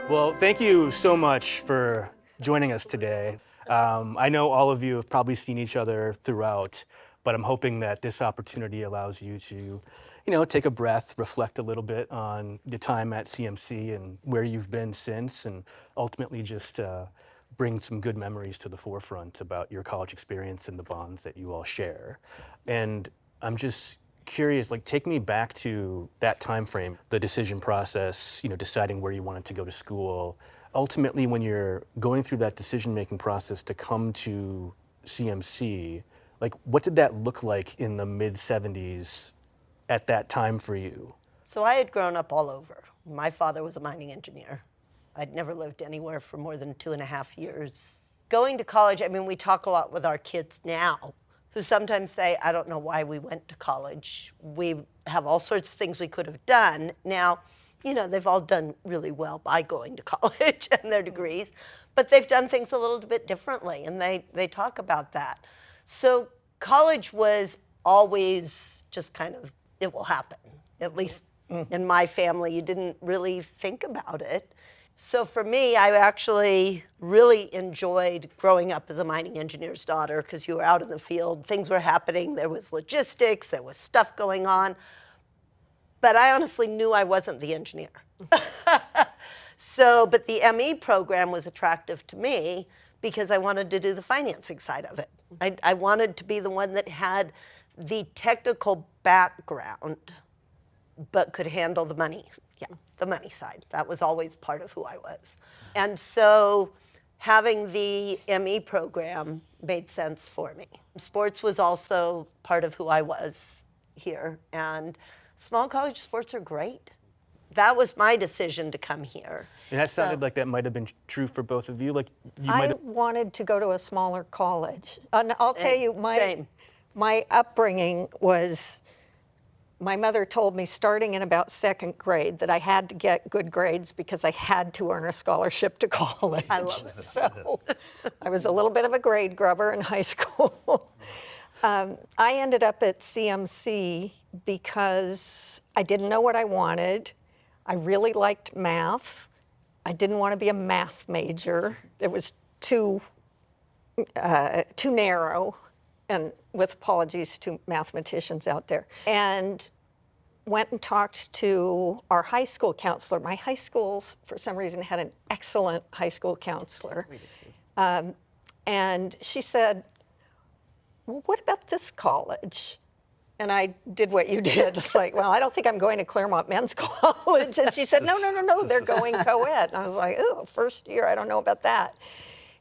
Well, thank you so much for joining us today. I know all of you have probably seen each other throughout, but I'm hoping that this opportunity allows you to, take a breath, reflect a little bit on the time at CMC and where you've been since, and ultimately just bring some good memories to the forefront about your college experience and the bonds that you all share. And I'm just curious, like, take me back to that time frame, the decision process, deciding where you wanted to go to school. Ultimately, when you're going through that decision-making process to come to CMC, like, what did that look like in the mid-70s at that time for you? So I had grown up all over. My father was a mining engineer. I'd never lived anywhere for more than 2.5 years. Going to college, I mean, we talk a lot with our kids now, who sometimes say, I don't know why we went to college. We have all sorts of things we could have done. Now, they've all done really well by going to college and their degrees, but they've done things a little bit differently, and they talk about that. So college was always just kind of, it will happen. At least in my family, you didn't really think about it. So for me, I actually really enjoyed growing up as a mining engineer's daughter, because you were out in the field, things were happening, there was logistics, there was stuff going on. But I honestly knew I wasn't the engineer. But the ME program was attractive to me because I wanted to do the financing side of it. I wanted to be the one that had the technical background, but could handle the money. The money side. That was always part of who I was. And so having the ME program made sense for me. Sports was also part of who I was here, and small college sports are great. That was my decision to come here. And that sounded like that might have been true for both of you. Like, you I wanted to go to a smaller college. And I'll tell you, my upbringing was, my mother told me starting in about second grade that I had to get good grades because I had to earn a scholarship to college. I love it. So I was a little bit of a grade grubber in high school. I ended up at CMC because I didn't know what I wanted. I really liked math. I didn't want to be a math major. It was too narrow, and with apologies to mathematicians out there. And went and talked to our high school counselor. My high school, for some reason, had an excellent high school counselor. And she said, well, what about this college? And I did what you did. It's like, well, I don't think I'm going to Claremont Men's College. And she said, no, they're going co-ed. And I was like, oh, first year, I don't know about that.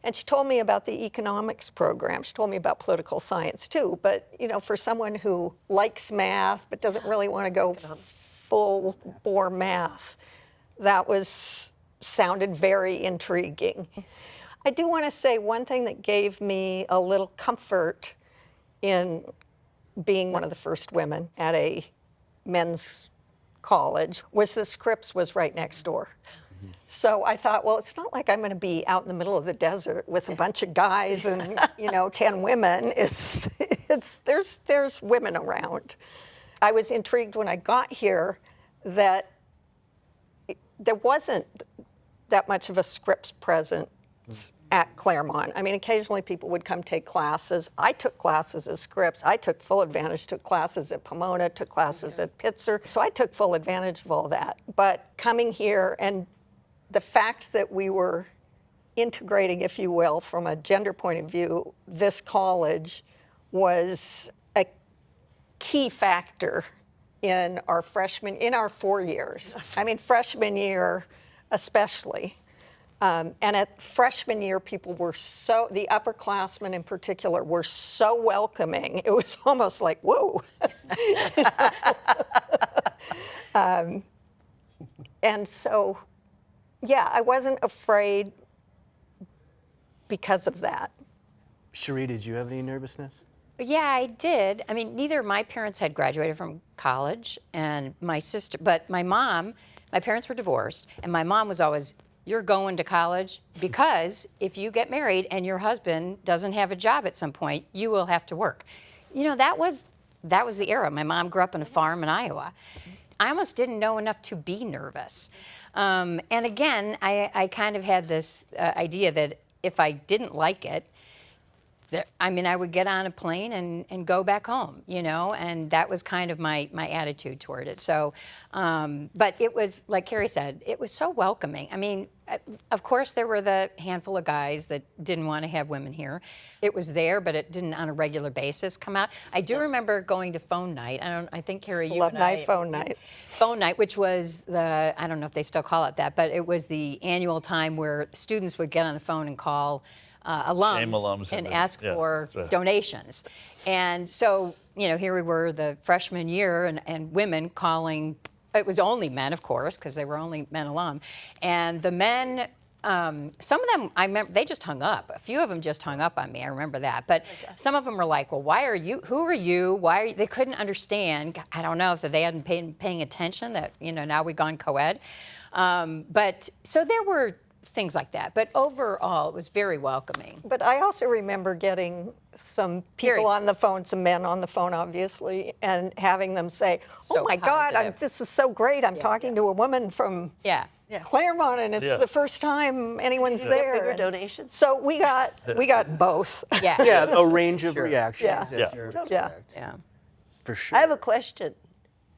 And she told me about the economics program. She told me about political science too. But for someone who likes math but doesn't really want to go full bore math, that sounded very intriguing. I do want to say one thing that gave me a little comfort in being one of the first women at a men's college was the Scripps was right next door. So I thought, well, it's not like I'm going to be out in the middle of the desert with a bunch of guys and 10 women. There's women around. I was intrigued when I got here that there wasn't that much of a Scripps presence at Claremont. I mean, occasionally people would come take classes. I took classes at Scripps. I took full advantage, took classes at Pomona, took classes at Pitzer. So I took full advantage of all that. But coming here and the fact that we were integrating, if you will, from a gender point of view, this college was a key factor in our 4 years. I mean, freshman year especially. And at freshman year, people were the upperclassmen in particular, were so welcoming. It was almost like, whoa. And so, yeah, I wasn't afraid because of that. Cherie, did you have any nervousness? Yeah, I did. I mean, neither of my parents had graduated from college, and my sister, but my mom, my parents were divorced, and my mom was always, you're going to college because if you get married and your husband doesn't have a job at some point, you will have to work. You know, that was the era. My mom grew up on a farm in Iowa. I almost didn't know enough to be nervous. And again, I kind of had this idea that if I didn't like it, I would get on a plane and go back home, you know, and that was kind of my attitude toward it. So, but it was, like Carrie said, it was so welcoming. I mean, of course, there were the handful of guys that didn't want to have women here. It was there, but it didn't on a regular basis come out. I do remember going to phone night. I think, Carrie, you Love and night, I, phone night. Phone night, which was I don't know if they still call it that, but it was the annual time where students would get on the phone and call alums and ask for donations. And so, you know, here we were the freshman year and women calling, it was only men, of course, because they were only men alum. And the men, some of them, I remember, they just hung up. A few of them just hung up on me, I remember that. But some of them were like, well, who are you? Why are you? They couldn't understand. I don't know if they hadn't been paying attention that, you know, now we've gone co-ed. But so there were things like that. But overall, it was very welcoming. But I also remember getting some people on the phone, some men on the phone, obviously, and having them say, So oh my God, positive. this is so great. I'm talking to a woman from Claremont, and it's the first time anyone's there. Bigger And donations? so we got both. Yeah. Yeah, a range of reactions. Yeah. Yes, you're Yeah. correct. Yeah. For sure. I have a question.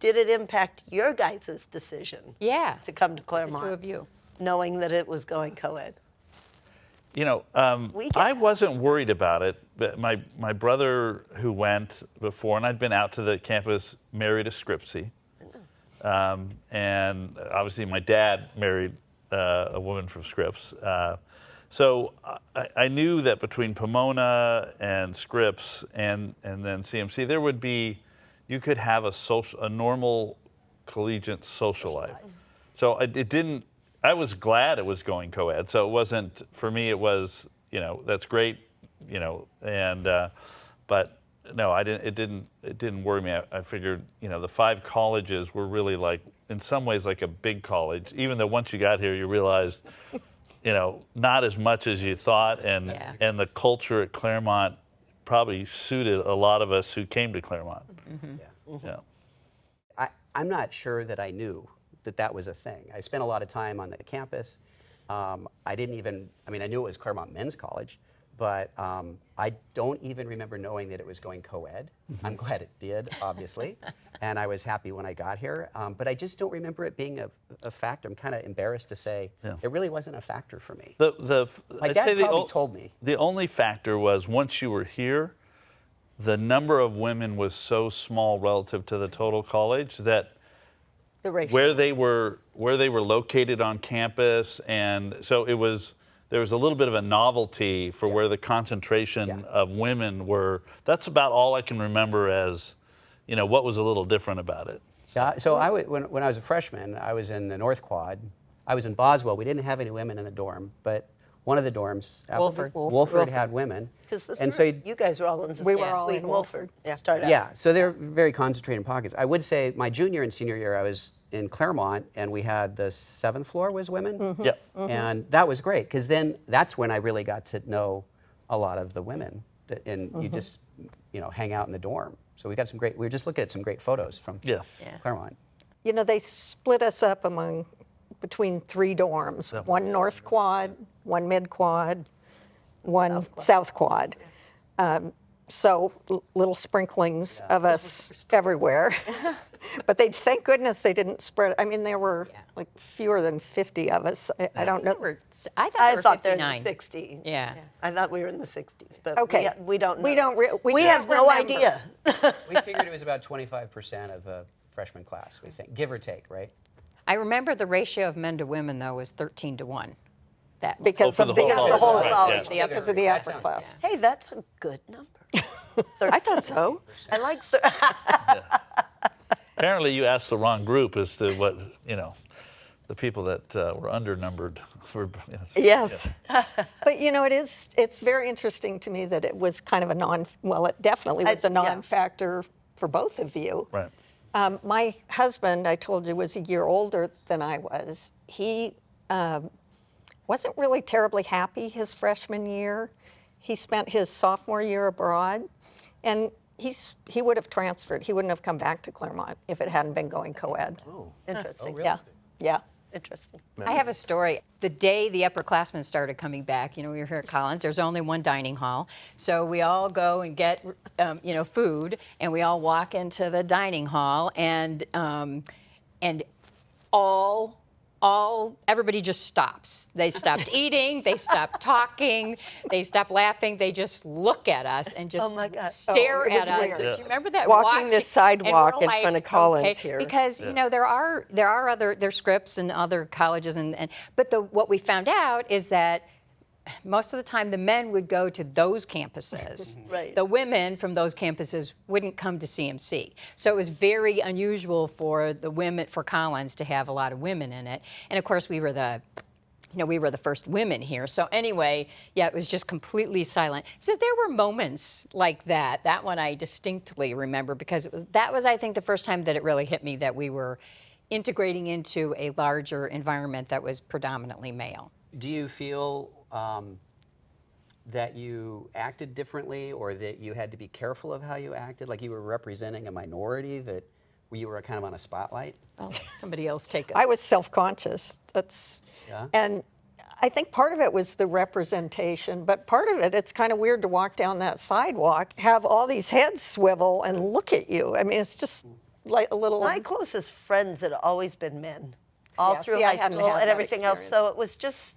Did it impact your guys' decision Yeah. to come to The Claremont, two of you. knowing that it was going co-ed? You know, We get I that. wasn't worried about it, but my brother who went before, and I'd been out to the campus, married a Scripsy. And obviously my dad married a woman from Scripps. So I knew that between Pomona and Scripps and then CMC, there would be, you could have a normal collegiate social life. So it didn't, I was glad it was going co-ed. So it wasn't, for me, it was, you know, that's great, you know, and, but no, it didn't worry me. I figured, you know, the 5 colleges were really like, in some ways, like a big college, even though once you got here, you realized, you know, not as much as you thought, and the culture at Claremont probably suited a lot of us who came to Claremont. Yeah. I'm not sure that I knew that was a thing. I spent a lot of time on the campus. I knew it was Claremont Men's College, but I don't even remember knowing that it was going co-ed. I'm glad it did, obviously, and I was happy when I got here. But I just don't remember it being a factor. I'm kind of embarrassed to say it really wasn't a factor for me. My I'd dad say probably told me. The only factor was once you were here, the number of women was so small relative to the total college that The ratio. where they were located on campus, and so there was a little bit of a novelty for where the concentration of women were. That's about all I can remember as, you know, what was a little different about it. Yeah, so when I was a freshman, I was in the North Quad. I was in Boswell. We didn't have any women in the dorm, but one of the dorms, Wolford had women. Because you guys were all in the We were all in Wolford. Start out. Yeah, so they're very concentrated pockets. I would say my junior and senior year, I was in Claremont, and we had the 7th floor was women. Yeah. And that was great, because then that's when I really got to know a lot of the women. And you just, you know, hang out in the dorm. So we were just looking at some great photos from Claremont. You know, they split us up between 3 dorms, one North Quad, one Mid Quad, one South Quad. So little sprinklings of us everywhere. But thank goodness they didn't spread. I mean, there were like fewer than 50 of us. I don't know. I thought I there were thought they're 59. in the 60s. Yeah. I thought we were in the 60s, but Okay. we don't know. We don't We have can't no remember. idea. We figured it was about 25% of a freshman class, we think, give or take, right? I remember the ratio of men to women, though, was 13 to 1. That Because for of the the, whole the whole college, right, college. yeah. because of the That upper sounds- class. Hey, that's a good number. I thought so. I like Apparently, you asked the wrong group as to what, the people that were undernumbered for. Yes. But it's very interesting to me that it was kind of it definitely was a yeah. non-factor for both of you. Right. My husband, I told you, was a year older than I was. He wasn't really terribly happy his freshman year. He spent his sophomore year abroad, and he would have transferred. He wouldn't have come back to Claremont if it hadn't been going co-ed. interesting. Yeah, yeah. Interesting. I have a story. The day the upperclassmen started coming back, we were here at Collins. There's only one dining hall, so we all go and get, food, and we all walk into the dining hall, and everybody just stops. They stopped eating, they stopped talking, they stopped laughing. They just look at us and just Oh my God. stare it was at us. weird. Do you remember that? Walking the sidewalk and we're in front of like, Collins okay, here. because there's Scripps and other colleges but what we found out is that most of the time the men would go to those campuses. Right. The women from those campuses wouldn't come to CMC. So it was very unusual for Collins to have a lot of women in it. And of course we were the first women here. So anyway, it was just completely silent. So there were moments like that. That one I distinctly remember because that was I think the first time that it really hit me that we were integrating into a larger environment that was predominantly male. Do you feel that you acted differently or that you had to be careful of how you acted, like you were representing a minority, that you were kind of on a spotlight? Well, somebody else take it. I was self-conscious. Yeah. And I think part of it was the representation, but part of it's kind of weird to walk down that sidewalk, have all these heads swivel and look at you. I mean, it's just like a little. My closest friends had always been men, all Yeah, through see, I high hadn't school had and that everything else. experience. So it was just,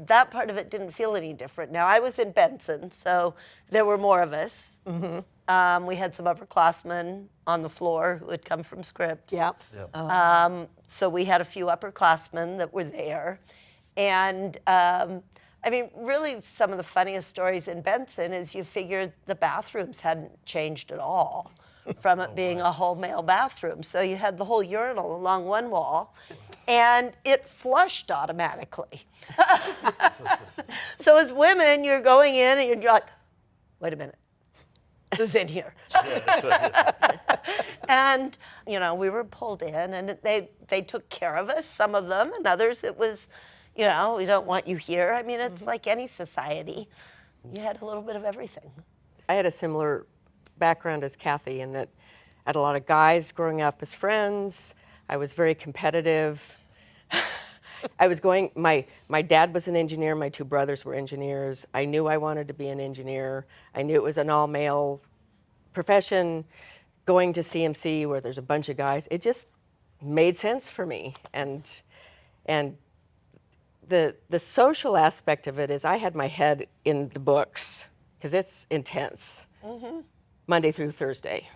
that part of it didn't feel any different. Now, I was in Benson, so there were more of us. Mm-hmm. We had some upperclassmen on the floor who had come from Scripps. Yeah. So we had a few upperclassmen that were there. And really some of the funniest stories in Benson is you figured the bathrooms hadn't changed at all from it being a whole male bathroom. So you had the whole urinal along one wall and it flushed automatically. So as women, you're going in and you're like, wait a minute, who's in here? And, we were pulled in and they took care of us, some of them, and others it was, we don't want you here. I mean, it's like any society. You had a little bit of everything. I had a similar background as Kathy in that I had a lot of guys growing up as friends. I was very competitive. My dad was an engineer, my two brothers were engineers. I knew I wanted to be an engineer. I knew it was an all-male profession. Going to CMC where there's a bunch of guys, it just made sense for me. And the social aspect of it is I had my head in the books because it's intense. Monday through Thursday.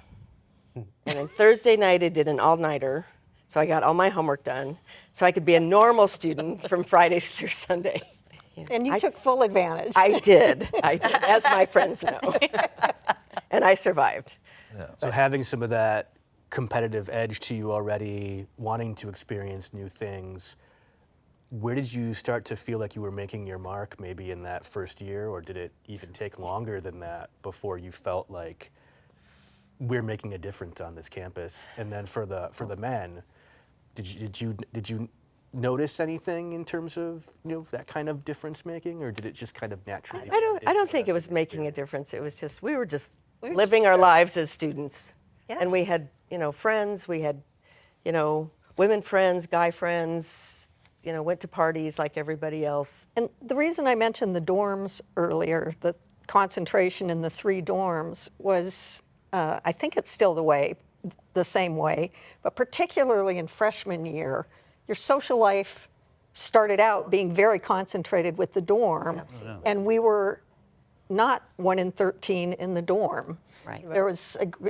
And then Thursday night I did an all-nighter, so I got all my homework done, so I could be a normal student from Friday through Sunday. And you took full advantage. I did, as my friends know. And I survived. So having some of that competitive edge to you already, wanting to experience new things, where did you start to feel like you were making your mark maybe in that first year, or did it even take longer than that before you felt like we're making a difference on this campus? And then for the men, did you notice anything in terms of that kind of difference making, or did it just kind of naturally? I don't think it was making a difference. It was just we were just living our lives as students, Yeah. and we had friends. We had women friends, guy friends. went to parties like everybody else. And the reason I mentioned the dorms earlier, the concentration in the 3 dorms, was I think it's still the same way, but particularly in freshman year, your social life started out being very concentrated with the dorm, and we were not 1 in 13 in the dorm. Right.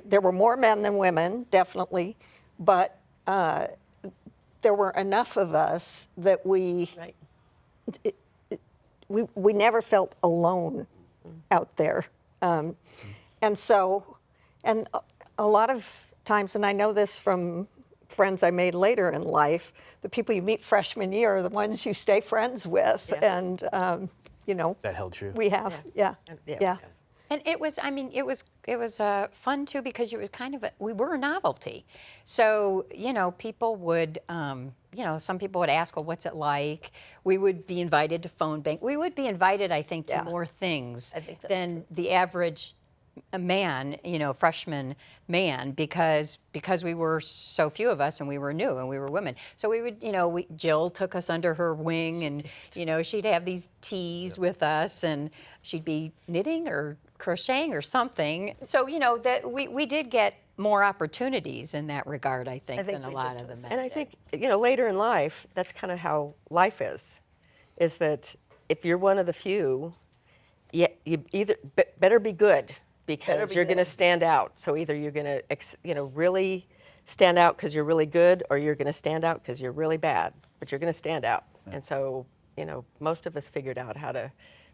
There were more men than women, definitely, but there were enough of us that we never felt alone out there. And so, and a lot of times, and I know this from friends I made later in life, the people you meet freshman year are the ones you stay friends with. And, That held true. we have, yeah. And it was, it was fun too because you were we were a novelty. So, people would, some people would ask, well, what's it like? We would be invited to phone bank. We would be invited, I think, to more things than the average man, freshman man, because we were so few of us and we were new and we were women. So we would, Jill took us under her wing and, she'd have these teas with us and she'd be knitting or crocheting or something. So, that we did get more opportunities in that regard, I think than a lot of the men. And I think, later in life, that's kind of how life is that if you're one of the few, you either better be good because you're going to stand out. So either you're going to, really stand out because you're really good, or you're going to stand out because you're really bad, but you're going to stand out. And so, most of us figured out how to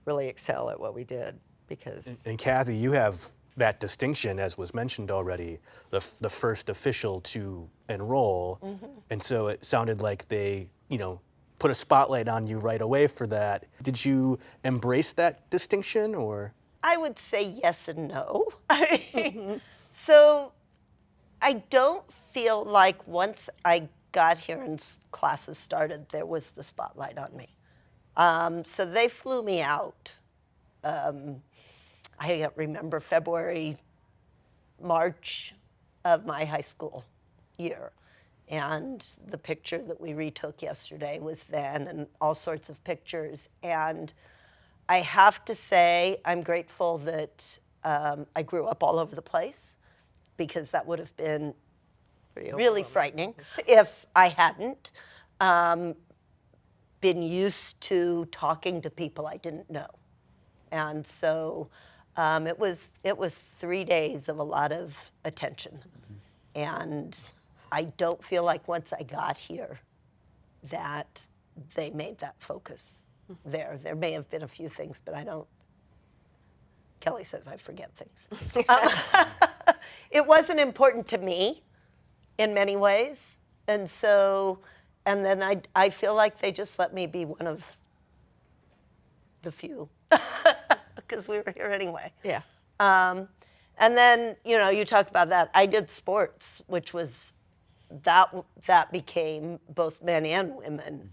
really excel at what we did because. And Kathy, you have that distinction, as was mentioned already, the first official to enroll. And so it sounded like they, put a spotlight on you right away for that. Did you embrace that distinction, or? I would say yes and no. So I don't feel like once I got here and classes started, there was the spotlight on me. So they flew me out. I remember March of my high school year. And the picture that we retook yesterday was then, and all sorts of pictures. And I have to say, I'm grateful that I grew up all over the place, because that would have been really frightening if I hadn't been used to talking to people I didn't know. And so it was 3 days of a lot of attention. And I don't feel like once I got here that they made that focus there. There may have been a few things, but I don't. Kelly says I forget things. It wasn't important to me in many ways. And so, and then I feel like they just let me be one of the few, because we were here anyway. Yeah. And then, you talk about that. I did sports, which was, that became both men and women,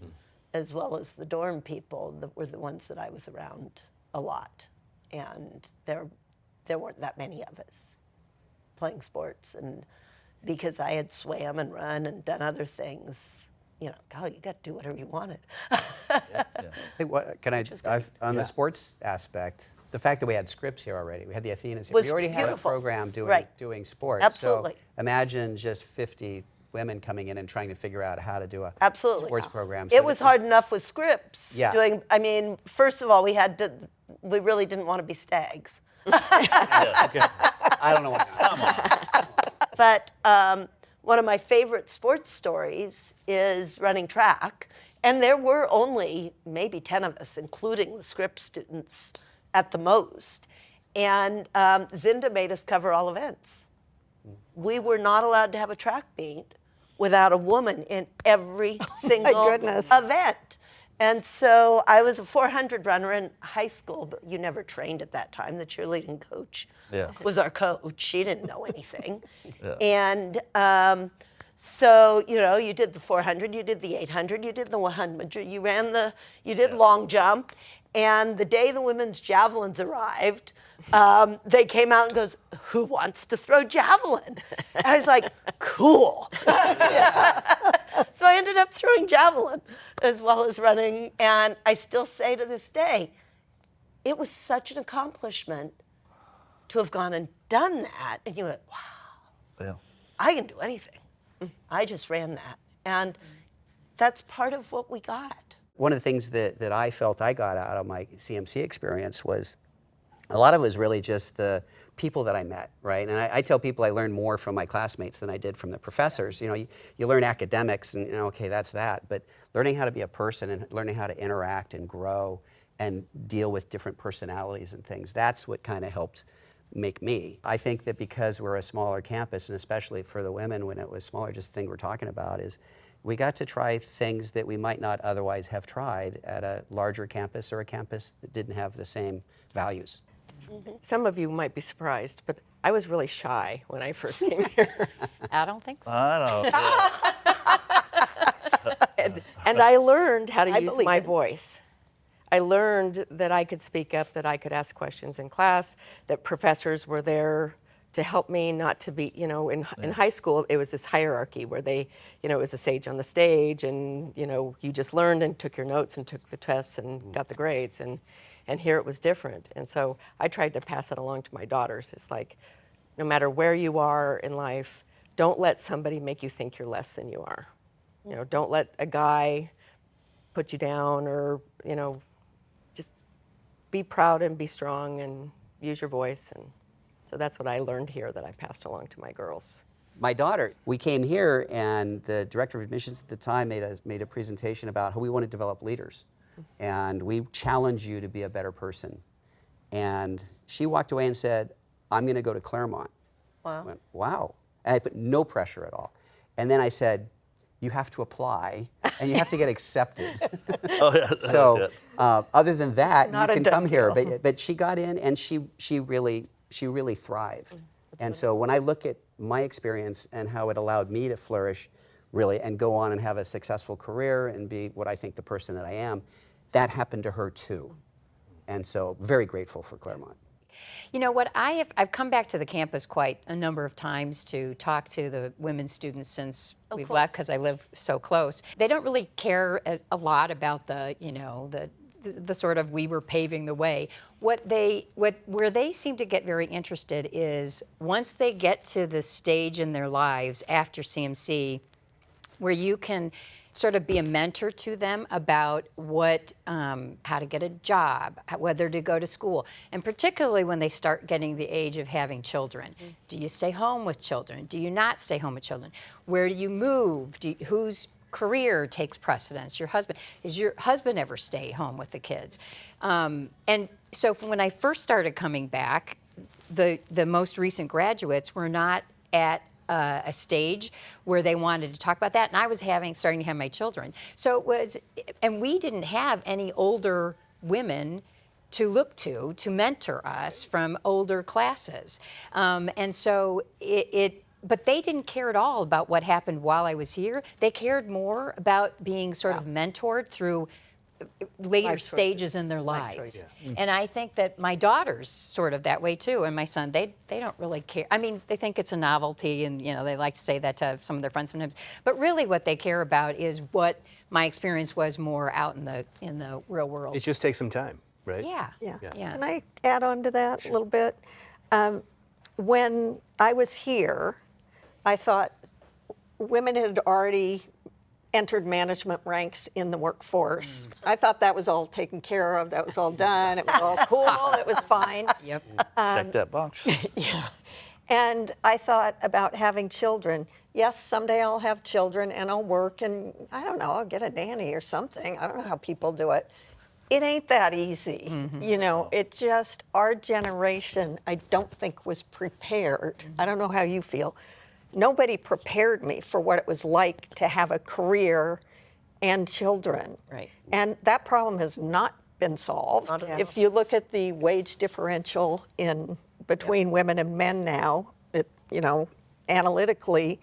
as well as the dorm people that were the ones that I was around a lot. And there weren't that many of us playing sports. And because I had swam and run and done other things, God, you got to do whatever you wanted. Hey, on the sports aspect, the fact that we had Scripps here already, we had the Athenas here, Was we already had a beautiful. program doing sports. Absolutely. So imagine just 50 women coming in and trying to figure out how to do a Absolutely. sports program. It was hard enough with Scripps. Yeah. First of all, we really didn't want to be stags. I don't know what. Come on. But one of my favorite sports stories is running track. And there were only maybe 10 of us, including the Scripps students at the most. And Zinda made us cover all events. We were not allowed to have a track meet without a woman in every single goodness. event. And so I was a 400 runner in high school, but you never trained at that time. The cheerleading coach was our coach. She didn't know anything. And so, you did the 400, you did the 800, you did the 100, you did long jump. And the day the women's javelins arrived, they came out and goes, "Who wants to throw javelin?" And I was like, "Cool." So I ended up throwing javelin as well as running. And I still say to this day, it was such an accomplishment to have gone and done that. And you went, wow, Yeah. I can do anything. I just ran that. And that's part of what we got. One of the things that I felt I got out of my CMC experience was a lot of it was really just the people that I met, right? And I tell people I learned more from my classmates than I did from the professors. You know, you learn academics and, okay, that's that. But learning how to be a person and learning how to interact and grow and deal with different personalities and things, that's what kind of helped make me. I think that because we're a smaller campus, and especially for the women when it was smaller, just the thing we're talking about is we got to try things that we might not otherwise have tried at a larger campus or a campus that didn't have the same values. Some of you might be surprised, but I was really shy when I first came here. I don't think so. I don't. And I learned how to I use believe my it. voice. I learned that I could speak up, that I could ask questions in class, that professors were there to help me not to be, you know, in high school, it was this hierarchy where they, you know, it was the sage on the stage and, you know, you just learned and took your notes and took the tests and got the grades. And here it was different. And so I tried to pass it along to my daughters. It's like, no matter where you are in life, don't let somebody make you think you're less than you are. You know, don't let a guy put you down or, you know, just be proud and be strong and use your voice. And so that's what I learned here that I passed along to my girls. My daughter, we came here and the director of admissions at the time made a presentation about how we want to develop leaders. And we challenge you to be a better person. And she walked away and said, I'm going to go to Claremont. Wow. I went, wow. And I put no pressure at all. And then I said, you have to apply and you have to get accepted. Oh, yeah. So other than that, Not you a can done come here. deal. But she got in and she really thrived. And so when I look at my experience and how it allowed me to flourish really and go on and have a successful career and be what I think the person that I am, that happened to her too. And so very grateful for Claremont. You know what, I've come back to the campus quite a number of times to talk to the women students since we've left because I live so close. They don't really care a lot about the, you know, the sort of we were paving the way. Where they seem to get very interested is once they get to the stage in their lives after CMC where you can sort of be a mentor to them about how to get a job, whether to go to school, and particularly when they start getting the age of having children. Do you stay home with children? Do you not stay home with children? Where do you move? Whose career takes precedence? Your husband? Does your husband ever stay home with the kids? And so when I first started coming back, the most recent graduates were not at a stage where they wanted to talk about that, and I was starting to have my children. So it was, and we didn't have any older women to look to mentor us from older classes, and so but they didn't care at all about what happened while I was here. They cared more about being sort of mentored through later stages in their lives. And I think that my daughter's sort of that way too, and my son, they don't really care. I mean, they think it's a novelty and, you know, they like to say that to some of their friends sometimes, but really what they care about is what my experience was more out in the real world. It just takes some time, right? Yeah. Yeah. Can I add on to that a little bit? When I was here, I thought women had already entered management ranks in the workforce. I thought that was all taken care of. That was all done. It was all cool. It was fine. Yep. Check that box. Yeah. And I thought about having children. Yes, someday I'll have children and I'll work and I don't know, I'll get a nanny or something. I don't know how people do it. It ain't that easy. You know, it just, our generation, I don't think was prepared. I don't know how you feel. Nobody prepared me for what it was like to have a career and children. Right. And that problem has not been solved. Not at all. If you look at the wage differential in between women and men now, you know, analytically,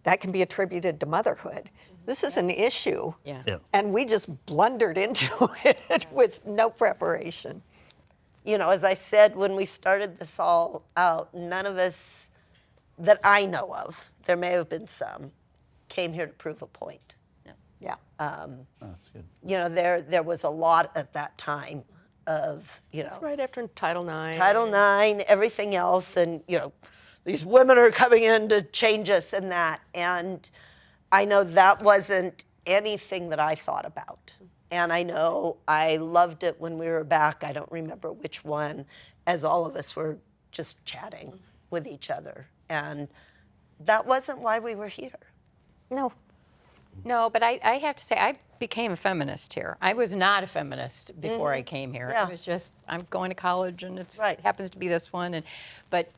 that can be attributed to motherhood. This is an issue. Yeah. Yeah. And we just blundered into it with no preparation. You know, as I said when we started this all out, none of us that I know of, there may have been some, came here to prove a point. Yeah. That's good. You know, there was a lot at that time of, you know, It's right after Title IX. Title IX, everything else, and you know, these women are coming in to change us and that. And I know that wasn't anything that I thought about. And I know I loved it when we were back. I don't remember which one, as all of us were just chatting with each other. And that wasn't why we were here. No. No, but I have to say, I became a feminist here. I was not a feminist before I came here. Yeah. It was just, I'm going to college and it Right. happens to be this one. But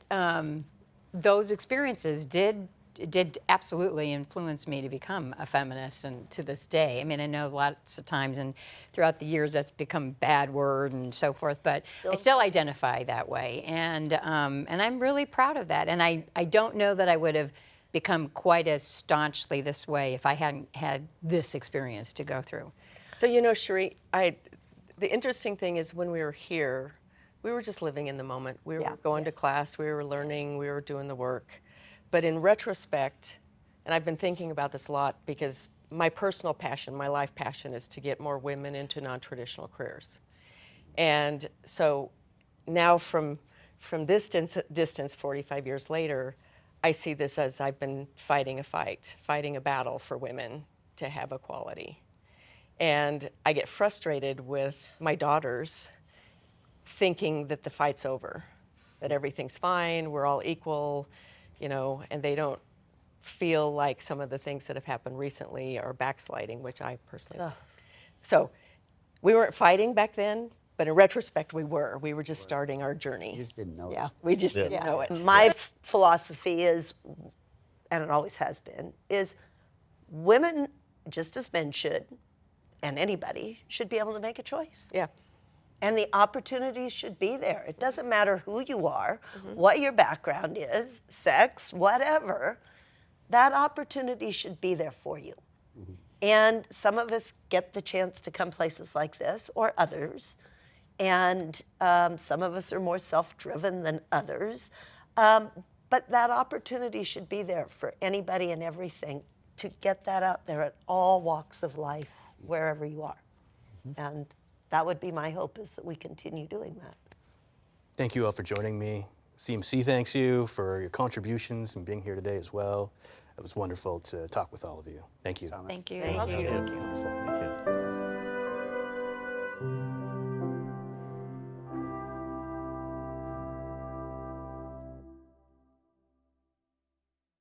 those experiences did absolutely influence me to become a feminist, and to this day. I mean, I know lots of times and throughout the years that's become a bad word and so forth, but I still identify that way. And I'm really proud of that. And I don't know that I would have become quite as staunchly this way if I hadn't had this experience to go through. So, you know, Cherie, the interesting thing is when we were here, we were just living in the moment. We were going to class, we were learning, we were doing the work. But in retrospect, and I've been thinking about this a lot because my personal passion, my life passion is to get more women into non-traditional careers. And so now from this distance 45 years later, I see this as I've been fighting a battle for women to have equality. And I get frustrated with my daughters thinking that the fight's over, that everything's fine, we're all equal, you know, and they don't feel like some of the things that have happened recently are backsliding, which I personally. So we weren't fighting back then, but in retrospect, we were. We were just starting our journey. You just didn't know. Yeah, we just didn't know it. My philosophy is, and it always has been, is women, just as men should, and anybody, should be able to make a choice. Yeah. And the opportunities should be there. It doesn't matter who you are, what your background is, sex, whatever. That opportunity should be there for you. And some of us get the chance to come places like this, or others. And some of us are more self-driven than others. But that opportunity should be there for anybody and everything to get that out there at all walks of life, wherever you are. And that would be my hope, is that we continue doing that. Thank you all for joining me. CMC thanks you for your contributions and being here today as well. It was wonderful to talk with all of you. Thank you. Thank you. Thank you. Wonderful.